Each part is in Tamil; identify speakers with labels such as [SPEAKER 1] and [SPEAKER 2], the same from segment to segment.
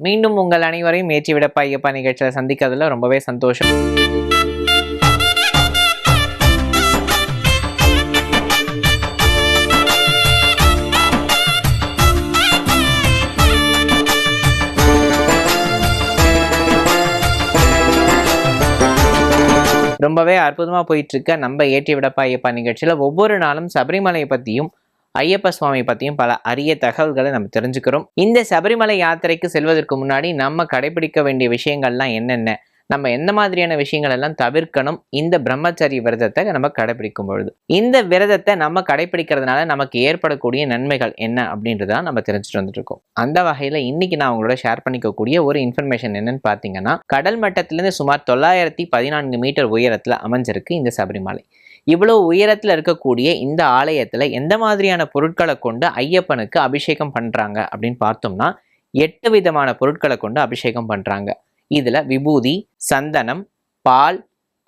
[SPEAKER 1] மீண்டும் உங்கள் அனைவரையும் ஏற்றி விடப்பா ஐயப்பா நிகழ்ச்சியில் சந்திக்கிறதுல ரொம்பவே சந்தோஷம். ரொம்பவே அற்புதமாக போயிட்டுருக்க நம்ம ஏற்றி விடப்பா ஐயப்பா நிகழ்ச்சியில் ஒவ்வொரு நாளும் சபரிமலையை பற்றியும் ஐயப்ப சுவாமி பற்றியும் பல அரிய தகவல்களை நம்ம தெரிஞ்சுக்கிறோம். இந்த சபரிமலை யாத்திரைக்கு செல்வதற்கு முன்னாடி நம்ம கடைபிடிக்க வேண்டிய விஷயங்கள்லாம் என்னென்ன, நம்ம எந்த மாதிரியான விஷயங்கள் எல்லாம் தவிர்க்கணும் இந்த பிரம்மச்சரிய விரதத்தை நம்ம கடைபிடிக்கும் பொழுது, இந்த விரதத்தை நம்ம கடைபிடிக்கிறதுனால நமக்கு ஏற்படக்கூடிய நன்மைகள் என்ன அப்படின்றத நம்ம தெரிஞ்சுட்டு வந்துட்டு இருக்கோம். அந்த வகையில் இன்னைக்கு நான் உங்களோட ஷேர் பண்ணிக்கக்கூடிய ஒரு இன்ஃபர்மேஷன் என்னன்னு பார்த்தீங்கன்னா, கடல் மட்டத்திலிருந்து சுமார் 914 மீட்டர் உயரத்தில் அமைஞ்சிருக்கு இந்த சபரிமலை. இவ்வளவு உயரத்தில் இருக்கக்கூடிய இந்த ஆலயத்தில் எந்த மாதிரியான பொருட்களை கொண்டு ஐயப்பனுக்கு அபிஷேகம் பண்ணுறாங்க அப்படின்னு பார்த்தோம்னா, 8 விதமான பொருட்களை கொண்டு அபிஷேகம் பண்ணுறாங்க. இதில் விபூதி, சந்தனம், பால்,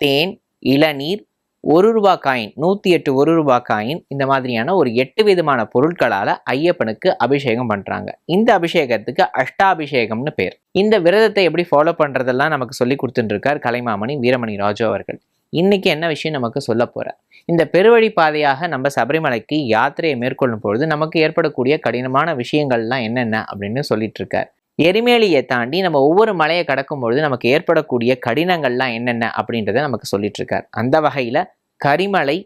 [SPEAKER 1] தேன், இளநீர், 1 ரூபா காயின், 108 1 ரூபா காயின், இந்த மாதிரியான ஒரு 8 விதமான பொருட்களால் ஐயப்பனுக்கு அபிஷேகம் பண்ணுறாங்க. இந்த அபிஷேகத்துக்கு அஷ்டாபிஷேகம்னு பேர். இந்த விரதத்தை எப்படி ஃபாலோ பண்ணுறதெல்லாம் நமக்கு சொல்லி கொடுத்துட்டுருக்கார் கலைமாமணி வீரமணி ராஜு அவர்கள். இன்னைக்கு என்ன விஷயம் நமக்கு சொல்ல போகிறார்? இந்த பெருவழி பாதையாக நம்ம சபரிமலைக்கு யாத்திரையை மேற்கொள்ளும் பொழுது நமக்கு ஏற்படக்கூடிய கடினமான விஷயங்கள்லாம் என்னென்ன அப்படின்னு சொல்லிட்டு இருக்கார். எரிமேலியை தாண்டி நம்ம ஒவ்வொரு மலையை கடக்கும் பொழுது நமக்கு ஏற்படக்கூடிய கடினங்கள்லாம் என்னென்ன அப்படின்றத நமக்கு சொல்லிட்டு இருக்கார். அந்த வகையில் கரிமலை,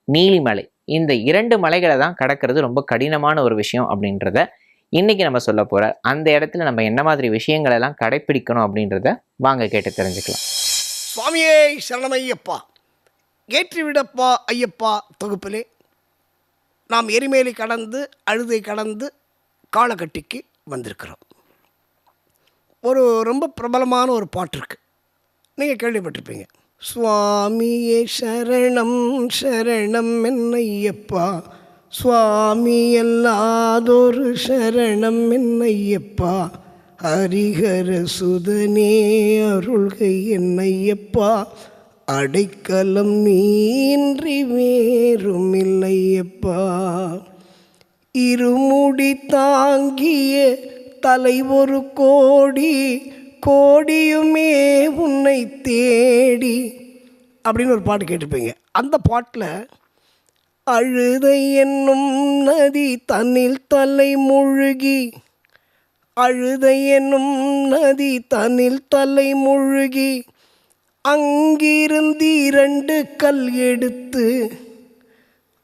[SPEAKER 1] நீலிமலை, இந்த 2 மலைகளை தான் கடக்கிறது ரொம்ப கடினமான ஒரு விஷயம் அப்படின்றத இன்னைக்கு நம்ம சொல்ல போகிறார். அந்த இடத்துல நம்ம என்ன மாதிரி விஷயங்கள் எல்லாம் கடைப்பிடிக்கணும் அப்படின்றத வாங்க கேட்டு தெரிஞ்சுக்கலாம்.
[SPEAKER 2] சுவாமியே சரணமையப்பா, ஏற்றி விடப்பா ஐயப்பா தொகுப்பிலே நாம் எரிமேலி கடந்து அழுதை கடந்து காலகட்டிக்கு வந்திருக்கிறோம். ஒரு ரொம்ப பிரபலமான ஒரு பாட்டு இருக்குது, நீங்கள் கேள்விப்பட்டிருப்பீங்க. சுவாமியே சரணம் சரணம் என்னையப்பா, சுவாமி அல்லாதொரு சரணம் என்னையப்பா, ஹரிஹர சுதனே அருள்கை என்னையப்பா, அடைக்கலம் நீன்றி வேறும் இல்லையப்பா, இருமுடி தாங்கிய தலை ஒரு கோடி, கோடியுமே உன்னை தேடி அப்படின்னு ஒரு பாட்டு கேட்டிருப்பீங்க. அந்த பாட்டில் அழுதை என்னும் நதி தன்னில் தலை முழுகி, அழுதை என்னும் நதி தன்னில் தலை முழுகி, அங்கிருந்து 2 கல் எடுத்து,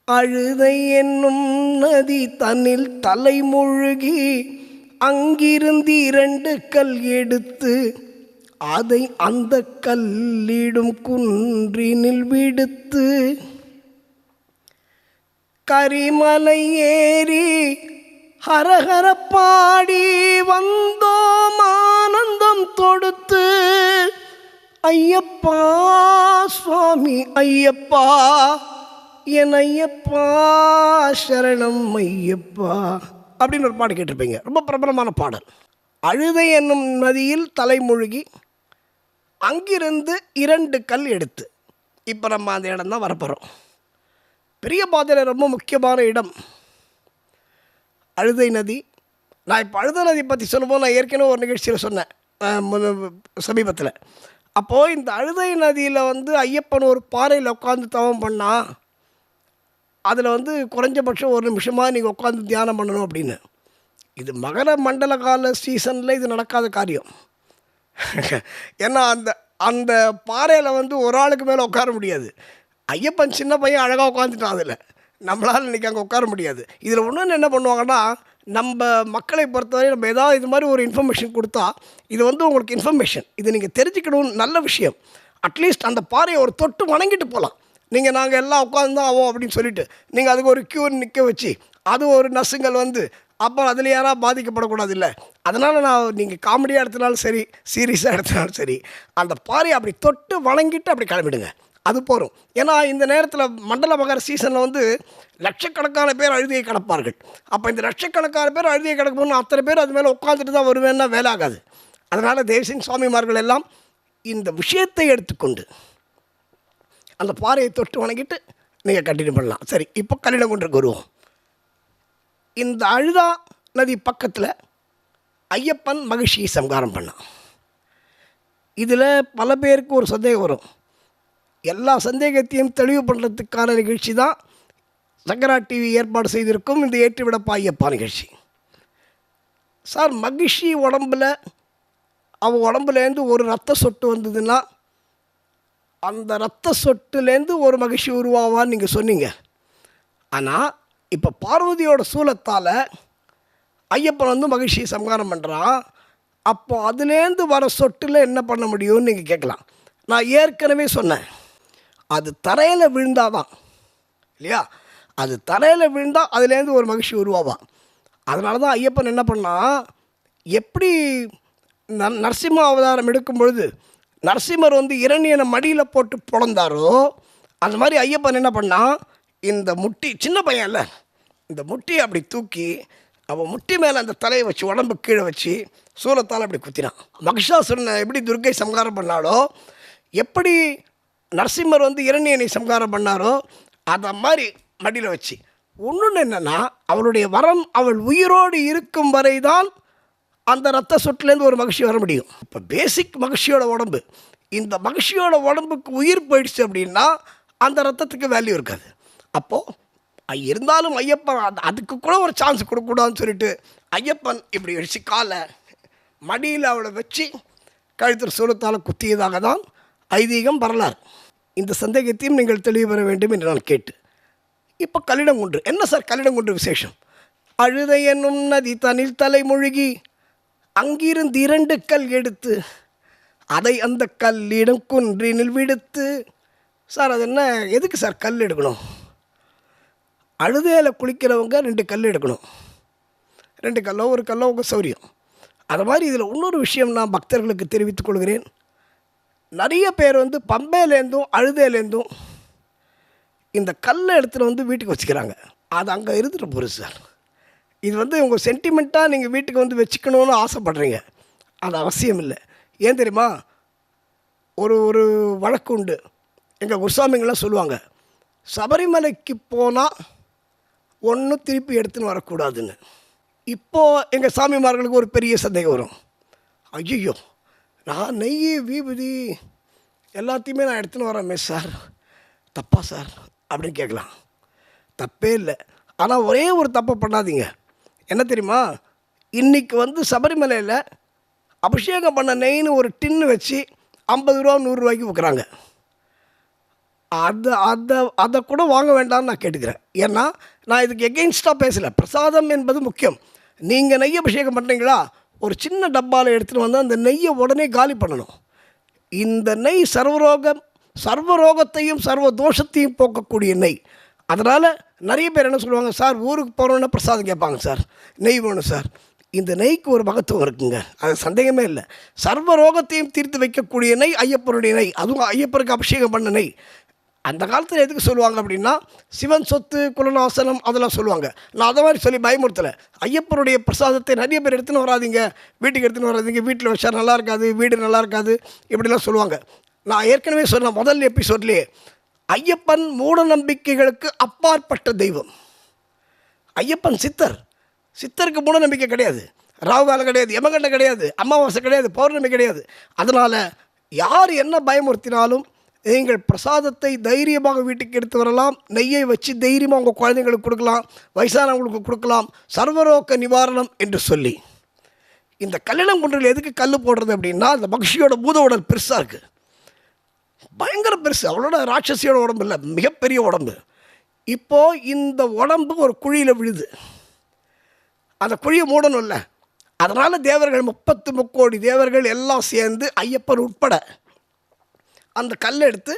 [SPEAKER 2] அழுதை என்னும் நதி தன்னில் தலை முழுகி, அங்கிருந்து 2 கல் எடுத்து, அதை அந்த கல்லிடும் குன்றினில் விடுத்து, கரிமலை ஏறி ஹரஹர பாடி வந்தோம் ஆனந்தம் தொடுத்து, ஐயப்பா சுவாமி ஐயப்பா என் ஐயப்பா சரணம் ஐயப்பா அப்படின்னு ஒரு பாட்டு கேட்டிருப்பீங்க. ரொம்ப பிரபலமான பாடல். அழுதை என்னும் நதியில் தலைமூழ்கி அங்கிருந்து 2 கல் எடுத்து, இப்போ நம்ம அந்த இடம் தான் வரப்போகிறோம். பெரிய பாதையில் ரொம்ப முக்கியமான இடம் அழுதை நதி. நான் இப்போ அழுதை நதி பற்றி சொல்லும்போது நான் ஏற்கனவே ஒரு நிகழ்ச்சியில் சொன்னேன் சமீபத்தில். அப்போது இந்த அழுதை நதியில் ஐயப்பன் ஒரு பாறையில் உட்காந்து தவம் பண்ணால் அதில் குறைஞ்சபட்சம் 1 நிமிஷமாக நீங்கள் உட்காந்து தியானம் பண்ணணும் அப்படின்னு. இது மகர மண்டல கால சீசனில் இது நடக்காத காரியம். ஏன்னா அந்த அந்த பாறையில் ஒரு ஆளுக்கு மேலே உட்கார முடியாது. ஐயப்பன் சின்ன பையன் அழகாக உட்காந்துட்டான், அதில் நம்மளால் இன்றைக்கி அங்கே உட்கார முடியாது. இதில் ஒன்று என்ன பண்ணுவாங்கன்னா, நம்ம மக்களை பொறுத்தவரை நம்ம ஏதாவது இது மாதிரி ஒரு இன்ஃபர்மேஷன் கொடுத்தா, இது உங்களுக்கு இன்ஃபர்மேஷன், இது நீங்கள் தெரிஞ்சுக்கணும்னு நல்ல விஷயம். அட்லீஸ்ட் அந்த பாறையை ஒரு தொட்டு வணங்கிட்டு போகலாம். நீங்கள் நாங்கள் எல்லாம் உட்காந்து தான் ஆவோம் அப்படின்னு சொல்லிவிட்டு நீங்கள் அதுக்கு ஒரு க்யூ நிற்க வச்சு அது ஒரு நசுங்கள் அப்புறம் அதில் யாராவது பாதிக்கப்படக்கூடாது இல்லை. அதனால் நான் நீங்கள் காமெடியாக எடுத்தனாலும் சரி, சீரியஸாக எடுத்தனாலும் சரி, அந்த பாறையை அப்படி தொட்டு வணங்கிட்டு அப்படி கிளம்பிடுங்க, அது போகும். ஏன்னா இந்த நேரத்தில் மண்டல மகர சீசனில் லட்சக்கணக்கான பேர் அழுதியை கிடப்பார்கள். அப்போ இந்த லட்சக்கணக்கான பேர் அழுதியை கிடக்கணும்னு அத்தனை பேர் அது மேலே உட்காந்துட்டு தான் வருவேன்னா வேலை ஆகாது. அதனால் தேவசிங் சுவாமிமார்கள் எல்லாம் இந்த விஷயத்தை எடுத்துக்கொண்டு அந்த பாறையை தொட்டு வணங்கிட்டு நீங்கள் கண்டினியூ பண்ணலாம். சரி, இப்போ கல்லிடங்குன்றுக்கு வருவோம். இந்த அழுதா நதி பக்கத்தில் ஐயப்பன் மகிழ்ச்சியை சம்ஹாரம் பண்ணான். இதில் பல பேருக்கு ஒரு சந்தேகம் வரும். எல்லா சந்தேகத்தையும் தெளிவு பண்ணுறதுக்கான நிகழ்ச்சி தான் சங்கரா டிவி ஏற்பாடு செய்திருக்கும் இந்த ஏற்றிவிடப்பா ஐயப்பா நிகழ்ச்சி. சார், மகிழ்ச்சி உடம்பில் அவன் உடம்புலேருந்து ஒரு ரத்த சொட்டு வந்ததுன்னா அந்த ரத்த சொட்டுலேருந்து ஒரு மகிழ்ச்சி உருவாவான்னு நீங்கள் சொன்னீங்க. ஆனால் இப்போ பார்வதியோட சூலத்தால் ஐயப்பன் வந்து மகிழ்ச்சியை சம்ஹாரம் பண்ணுறான். அப்போ அதுலேருந்து வர சொட்டில் என்ன பண்ண முடியும்னு நீங்கள் கேட்கலாம். நான் ஏற்கனவே சொன்னேன், அது தரையில் விழுந்தாதான் இல்லையா, அது தரையில் விழுந்தால் அதுலேருந்து ஒரு மகிழ்ச்சி உருவாவான். அதனால தான் ஐயப்பன் என்ன பண்ணால், எப்படி நரசிம்ம அவதாரம் எடுக்கும் பொழுது நரசிம்மர் வந்து இரணியனை மடியில் போட்டு பிறந்தாரோ அந்த மாதிரி ஐயப்பன் என்ன பண்ணால், இந்த முட்டி, சின்ன பையன் இல்லை, இந்த முட்டியை அப்படி தூக்கி அவன் முட்டி மேலே அந்த தலையை வச்சு உடம்பு கீழே வச்சு சூலத்தால் அப்படி குத்தினான். மகிஷாசுரனை எப்படி துர்க்கை சம்ஹாரம் பண்ணாலோ, எப்படி நரசிம்மர் வந்து இரணியனை சம்ஹாரம் பண்ணாரோ அதை மாதிரி மடியில் வச்சு. ஒன்று என்னென்னா, அவளுடைய வரம் அவள் உயிரோடு இருக்கும் வரை தான் அந்த ரத்த சொட்டுலேருந்து ஒரு மகிழ்ச்சி வர முடியும். இப்போ பேசிக் மகிழ்ச்சியோட உடம்பு, இந்த மகிழ்ச்சியோட உடம்புக்கு உயிர் போயிடுச்சு அப்படின்னா அந்த ரத்தத்துக்கு வேல்யூ இருக்காது. அப்போது இருந்தாலும் ஐயப்பன் அதுக்கு கூட ஒரு சான்ஸ் கொடுக்கூடாதுன்னு சொல்லிட்டு ஐயப்பன் இப்படி வச்சு காலை மடியில் அவளை வச்சு கழுத்தில் சூலத்தால் குத்தியதாக தான் ஐதீகம், வரலாறு. இந்த சந்தேகத்தையும் நீங்கள் தெளிவு பெற வேண்டும் என்று நான் கேட்டு, இப்போ கல்லிடங்குன்று என்ன சார், கல்லிடங்குன்று விசேஷம்? அழுதை என்னும் நதி தனில் தலை மூழ்கி அங்கிருந்து 2 கல் எடுத்து அதை அந்த கல்லிடம் குன்றினில் விடுத்து. சார், அது என்ன, எதுக்கு சார் கல் எடுக்கணும்? அழுதையில் குளிக்கிறவங்க 2 கல் எடுக்கணும். 2 கல்லோ 1 கல்லோ உங்கள் சௌரியம். அது மாதிரி இதில் இன்னொரு விஷயம் நான் பக்தர்களுக்கு தெரிவித்துக் கொள்கிறேன். நிறைய பேர் வந்து பம்பையிலேருந்தும் அழுதையிலேருந்தும் இந்த கல்லை எடுத்துகிட்டு வந்து வீட்டுக்கு வச்சுக்கிறாங்க. அது அங்கே இருந்துட்டு போகுது சார். இது வந்து உங்கள் சென்டிமெண்ட்டாக நீங்கள் வீட்டுக்கு வந்து வச்சுக்கணுன்னு ஆசைப்படுறீங்க. அது அவசியம் இல்லை. ஏன் தெரியுமா, ஒரு ஒரு வழக்கு உண்டு. எங்கள் குருசாமிங்களாம் சொல்லுவாங்க, சபரிமலைக்கு போனால் ஒன்றும் திருப்பி எடுத்துன்னு வரக்கூடாதுன்னு. இப்போது எங்கள் சாமிமார்களுக்கு ஒரு பெரிய சந்தேகம் வரும். ஐயோ, நான் நெய் விபூதி எல்லாத்தையுமே நான் எடுத்துன்னு வரேன் சார், தப்பா சார் அப்படின்னு கேட்கலாம். தப்பே இல்லை. ஆனால் ஒரே ஒரு தப்பை பண்ணாதீங்க. என்ன தெரியுமா, இன்றைக்கி வந்து சபரிமலையில் அபிஷேகம் பண்ண நெய்ன்னு ஒரு டின்னு வச்சு 50 ரூபா 100 ரூபாய்க்கு விற்கிறாங்க. அதை கூட வாங்க வேண்டாம்னு நான் கேட்டுக்கிறேன். ஏன்னா நான் இதுக்கு எகெயின்ஸ்டாக பேசலை. பிரசாதம் என்பது முக்கியம். நீங்கள் நெய் அபிஷேகம் பண்ணுறீங்களா, ஒரு சின்ன டப்பாவில் எடுத்துகிட்டு வந்து அந்த நெய்யை உடனே காலி பண்ணணும். இந்த நெய் சர்வரோகத்தையும் சர்வ தோஷத்தையும் போக்கக்கூடிய நெய். அதனால் நிறைய பேர் என்ன சொல்லுவாங்க, சார் ஊருக்கு போகிறோன்னா பிரசாதம் கேட்பாங்க, சார் நெய் வேணும் சார். இந்த நெய்க்கு ஒரு மகத்துவம் இருக்குங்க, அது சந்தேகமே இல்லை. சர்வ ரோகத்தையும் தீர்த்து வைக்கக்கூடிய நெய் ஐயப்பனுடைய நெய், அதுவும் ஐயப்பருக்கு அபிஷேகம் பண்ண நெய். அந்த காலத்தில் எதுக்கு சொல்லுவாங்க அப்படின்னா, சிவன் சொத்து குலநாசனம் அதெல்லாம் சொல்லுவாங்க. நான் அதை மாதிரி சொல்லி பயமுறுத்தலை. ஐயப்பனுடைய பிரசாதத்தை நிறைய பேர் எடுத்துன்னு வராதிங்க, வீட்டுக்கு எடுத்துன்னு வராதிங்க, வீட்டில் வச்சா நல்லா இருக்காது, வீடு நல்லா இருக்காது, இப்படிலாம் சொல்லுவாங்க. நான் ஏற்கனவே சொன்ன முதல் எபிசோட்லேயே, ஐயப்பன் மூட நம்பிக்கைகளுக்கு அப்பாற்பட்ட தெய்வம். ஐயப்பன் சித்தருக்கு மூட நம்பிக்கை கிடையாது, ராகுகாலம் கிடையாது, யமகண்டம் கிடையாது, அமாவாசை கிடையாது, பௌர்ணமி கிடையாது. அதனால் யார் என்ன பயமுறுத்தினாலும் நீங்கள் பிரசாதத்தை தைரியமாக வீட்டுக்கு எடுத்து வரலாம். நெய்யை வச்சு தைரியமாக உங்கள் குழந்தைங்களுக்கு கொடுக்கலாம், வயசானவங்களுக்கு கொடுக்கலாம், சர்வரோக நிவாரணம் என்று சொல்லி. இந்த கல்லிடங்குன்றில் எதுக்கு கல் போடுறது அப்படின்னா, அந்த மகிழ்ச்சியோட பூத உடல் பெருசாக இருக்குது, பயங்கர பெருசு. அவளோட ராட்சசியோட உடம்பு இல்லை, மிகப்பெரிய உடம்பு. இப்போது இந்த உடம்பு ஒரு குழியில் விழுது, அந்த குழியை மூடணும் இல்லை. அதனால் தேவர்கள் 33 கோடி தேவர்கள் எல்லாம் சேர்ந்து ஐயப்பன் உட்பட அந்த கல்லை எடுத்து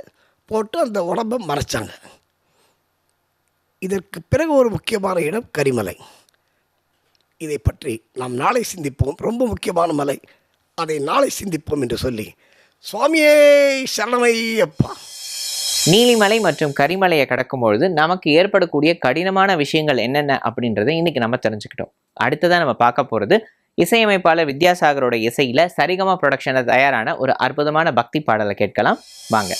[SPEAKER 2] போட்டு அந்த உடம்பை மறைச்சாங்க. இதற்கு பிறகு ஒரு முக்கியமான இடம் கரிமலை. இதை பற்றி நாம் நாளை சிந்திப்போம். ரொம்ப முக்கியமான மலை, அதை நாளை சிந்திப்போம் என்று சொல்லி, சுவாமியே சரணமையப்பா.
[SPEAKER 1] நீலிமலை மற்றும் கரிமலையை கடக்கும்பொழுது நமக்கு ஏற்படக்கூடிய கடினமான விஷயங்கள் என்னென்ன அப்படின்றத இன்னைக்கு நம்ம தெரிஞ்சுக்கிட்டோம். அடுத்ததான் நம்ம பார்க்க போகிறது இசையமைப்பாளர் வித்யாசாகரோட இசையில சரிகமா ப்ரொடக்ஷனில் தயாரான ஒரு அற்புதமான பக்தி பாடலை கேட்கலாம் வாங்க.